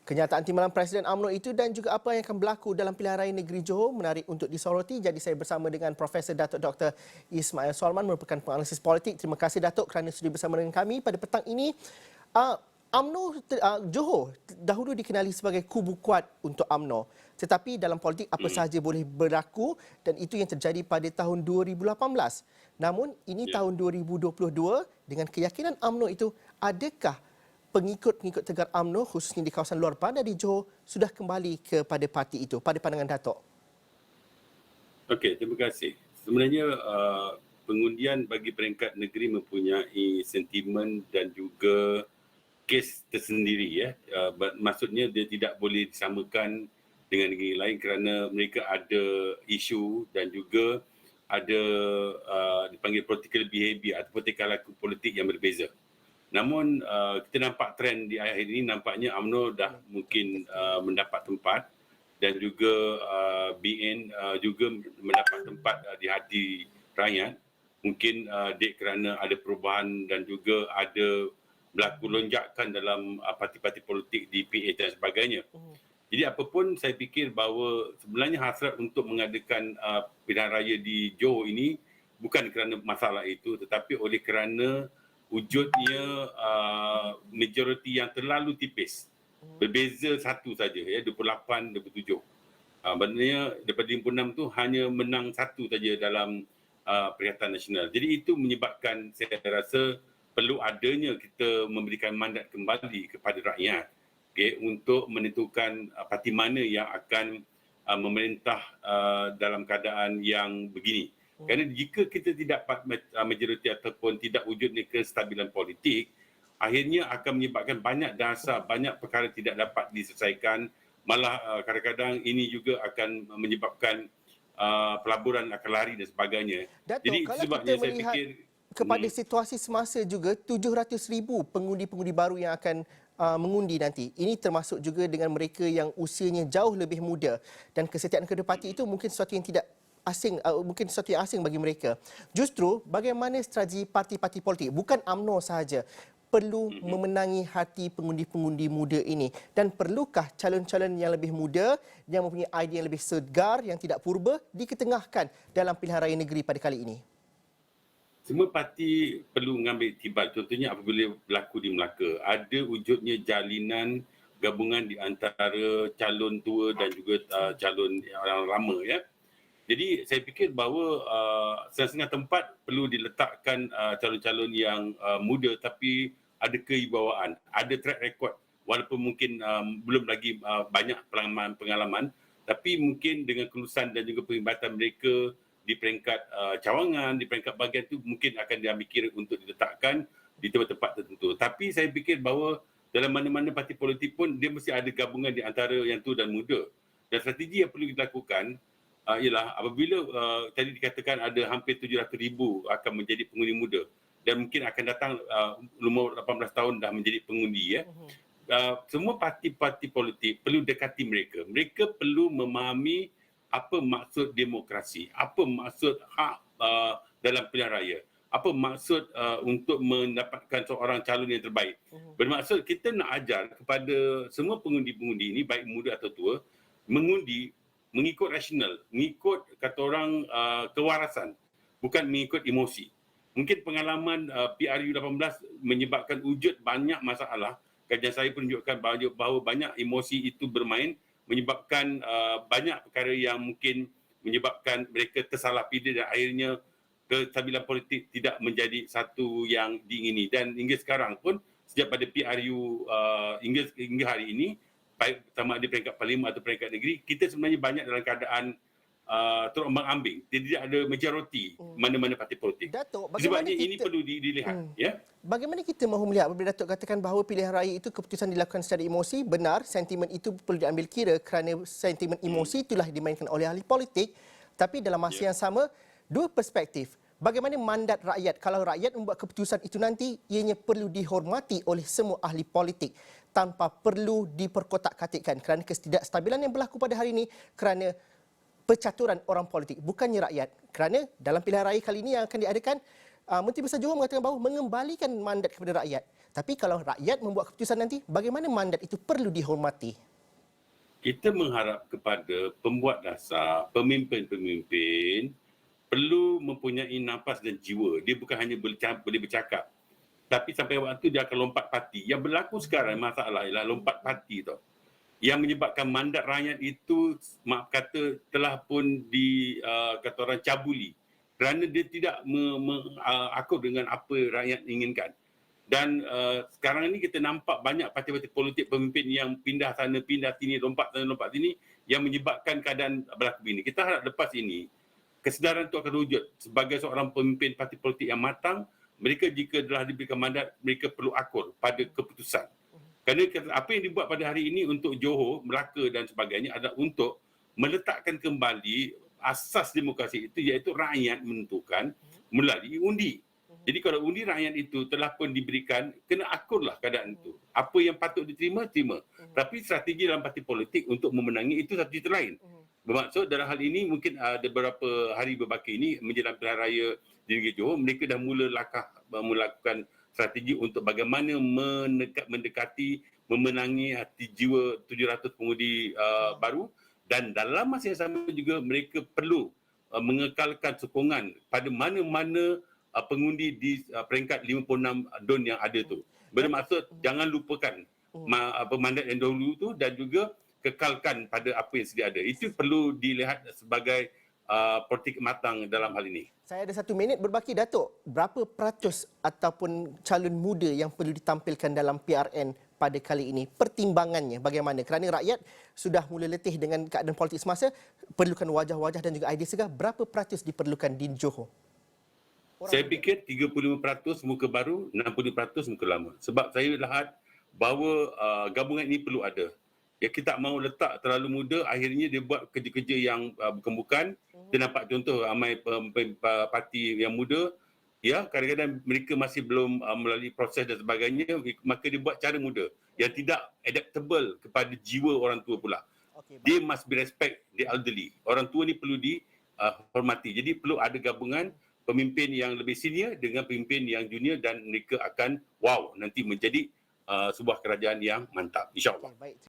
Kenyataan timbalan Presiden UMNO itu dan juga apa yang akan berlaku dalam pilihan raya negeri Johor menarik untuk disoroti. Jadi saya bersama dengan Profesor Datuk Dr. Ismail Solman merupakan penganalisis politik. Terima kasih Datuk kerana sudi bersama dengan kami pada petang ini. UMNO Johor dahulu dikenali sebagai kubu kuat untuk UMNO. Tetapi dalam politik apa sahaja boleh berlaku dan itu yang terjadi pada tahun 2018. Namun ini tahun 2022 dengan keyakinan UMNO itu, adakah pengikut-pengikut Tegar UMNO khususnya di kawasan luar bandar di Johor sudah kembali kepada parti itu pada pandangan Datuk? Okey, terima kasih. Sebenarnya pengundian bagi peringkat negeri mempunyai sentimen dan juga kes tersendiri ya. Maksudnya dia tidak boleh disamakan dengan negeri lain kerana mereka ada isu dan juga ada dipanggil political behaviour ataupun tingkah laku politik yang berbeza. Namun kita nampak trend di akhir ini nampaknya UMNO dah mungkin mendapat tempat dan juga BN juga mendapat tempat di hati rakyat. Mungkin kerana ada perubahan dan juga ada berlaku lonjakan dalam parti-parti politik di PA dan sebagainya. Jadi apapun saya fikir bahawa sebenarnya hasrat untuk mengadakan pilihan raya di Johor ini bukan kerana masalah itu tetapi oleh kerana wujudnya majoriti yang terlalu tipis. Berbeza satu saja ya, 28, 27. Maknanya daripada 56 tu hanya menang satu saja dalam Perkhidmatan Nasional. Jadi itu menyebabkan saya rasa perlu adanya kita memberikan mandat kembali kepada rakyat untuk menentukan parti mana yang akan memerintah dalam keadaan yang begini. Kerana jika kita tidak dapat majoriti ataupun tidak wujudnya kestabilan politik, akhirnya akan menyebabkan banyak dasar, banyak perkara tidak dapat diselesaikan. Malah kadang-kadang ini juga akan menyebabkan pelaburan akan lari dan sebagainya. Datuk, Jadi kalau sebabnya kita saya melihat fikir kepada situasi semasa juga 700,000 pengundi-pengundi baru yang akan mengundi nanti. Ini termasuk juga dengan mereka yang usianya jauh lebih muda dan kesetiaan kepada parti itu mungkin sesuatu yang tidak asing, mungkin sesuatu yang asing bagi mereka. Justru bagaimana strategi parti-parti politik, bukan UMNO sahaja, perlu memenangi hati pengundi-pengundi muda ini dan perlukah calon-calon yang lebih muda yang mempunyai idea yang lebih segar, yang tidak purba diketengahkan dalam pilihan raya negeri pada kali ini? Semua parti perlu mengambil iktibar. Contohnya apabila berlaku di Melaka, ada wujudnya jalinan gabungan di antara calon tua dan juga calon orang lama ya. Jadi saya fikir bahawa setengah-setengah tempat perlu diletakkan calon-calon yang muda tapi ada kewibawaan, ada track record walaupun mungkin belum lagi banyak pengalaman tapi mungkin dengan kelulusan dan juga perkhidmatan mereka di peringkat cawangan, di peringkat bahagian itu mungkin akan diambil kira untuk diletakkan di tempat-tempat tertentu. Tapi saya fikir bahawa dalam mana-mana parti politik pun dia mesti ada gabungan di antara yang tua dan muda. Dan strategi yang perlu dilakukan ialah apabila tadi dikatakan ada hampir 700,000 akan menjadi pengundi muda dan mungkin akan datang umur 18 tahun dah menjadi pengundi ya. Semua parti-parti politik perlu dekati mereka. Mereka perlu memahami apa maksud demokrasi, apa maksud hak dalam pilihan raya, apa maksud untuk mendapatkan seorang calon yang terbaik. Bermaksud kita nak ajar kepada semua pengundi-pengundi ini baik muda atau tua mengundi mengikut rasional, mengikut kata orang kewarasan, bukan mengikut emosi. Mungkin pengalaman PRU 18 menyebabkan wujud banyak masalah. Kajian saya pun menunjukkan bahawa banyak emosi itu bermain, menyebabkan banyak perkara yang mungkin menyebabkan mereka tersalah pilih dan akhirnya kestabilan politik tidak menjadi satu yang diingini. Dan hingga sekarang pun, sejak pada PRU hingga hari ini, baik sama ada peringkat parlimen atau peringkat negeri, kita sebenarnya banyak dalam keadaan terombang-ambing. Tidak ada majoriti mana-mana parti politik. Datuk, Sebabnya ini perlu dilihat. Ya? Bagaimana kita mahu melihat apabila Datuk katakan bahawa pilihan raya itu keputusan dilakukan secara emosi, benar, sentimen itu perlu diambil kira kerana sentimen emosi itulah dimainkan oleh ahli politik, tapi dalam masa yang sama, dua perspektif. Bagaimana mandat rakyat? Kalau rakyat membuat keputusan itu nanti, ianya perlu dihormati oleh semua ahli politik tanpa perlu diperkotak-katikkan kerana ketidakstabilan yang berlaku pada hari ini kerana percaturan orang politik, bukannya rakyat. Kerana dalam pilihan raya kali ini yang akan diadakan, Menteri Besar Johor mengatakan bahawa mengembalikan mandat kepada rakyat. Tapi kalau rakyat membuat keputusan nanti, bagaimana mandat itu perlu dihormati? Kita mengharap kepada pembuat dasar, pemimpin-pemimpin perlu mempunyai nafas dan jiwa. Dia bukan hanya boleh bercakap. Tapi sampai waktu dia akan lompat parti. Yang berlaku sekarang masalah ialah lompat parti tau. Yang menyebabkan mandat rakyat itu, maaf kata, telah pun kata orang cabuli. Kerana dia tidak akur dengan apa rakyat inginkan. Dan sekarang ini kita nampak banyak parti-parti politik pemimpin yang pindah sana, pindah sini, lompat sana, lompat sini yang menyebabkan keadaan berlaku ini. Kita harap lepas ini, kesedaran itu akan wujud. Sebagai seorang pemimpin parti politik yang matang, mereka jika telah diberikan mandat, mereka perlu akur pada keputusan. Kerana apa yang dibuat pada hari ini untuk Johor, Melaka dan sebagainya adalah untuk meletakkan kembali asas demokrasi itu, iaitu rakyat menentukan melalui undi. Jadi kalau undi rakyat itu telah pun diberikan, kena akurlah keadaan itu. Apa yang patut diterima, terima. Tapi strategi dalam parti politik untuk memenangi itu satu cerita lain. Bermaksud dalam hal ini mungkin ada beberapa hari berbaki ini menjelang pilihan raya di negeri Johor, mereka dah mula melakukan strategi untuk bagaimana mendekati, memenangi hati jiwa 700 pengundi baru, dan dalam masa yang sama juga mereka perlu mengekalkan sokongan pada mana-mana pengundi di peringkat 56 DUN yang ada tu. Bermaksud jangan lupakan mandat yang dahulu tu dan juga kekalkan pada apa yang sedia ada. Itu perlu dilihat sebagai politik matang dalam hal ini. Saya ada 1 minit berbaki, Datuk. Berapa peratus ataupun calon muda yang perlu ditampilkan dalam PRN pada kali ini? Pertimbangannya bagaimana? Kerana rakyat sudah mula letih dengan keadaan politik semasa, perlukan wajah-wajah dan juga idea segar. Berapa peratus diperlukan di Johor? Saya fikir 35% muka baru, 60% muka lama. Sebab saya lihat bahawa gabungan ini perlu ada. Ya, kita tak mahu letak terlalu muda, akhirnya dia buat kerja-kerja yang bukan-bukan. Kita nampak contoh ramai parti yang muda, ya, kadang-kadang mereka masih belum melalui proses dan sebagainya, maka dia buat cara muda yang tidak adaptable kepada jiwa orang tua pula. Dia must be respect the elderly. Orang tua ni perlu dihormati. Jadi perlu ada gabungan pemimpin yang lebih senior dengan pemimpin yang junior dan mereka akan nanti menjadi sebuah kerajaan yang mantap, insya-Allah. Baik.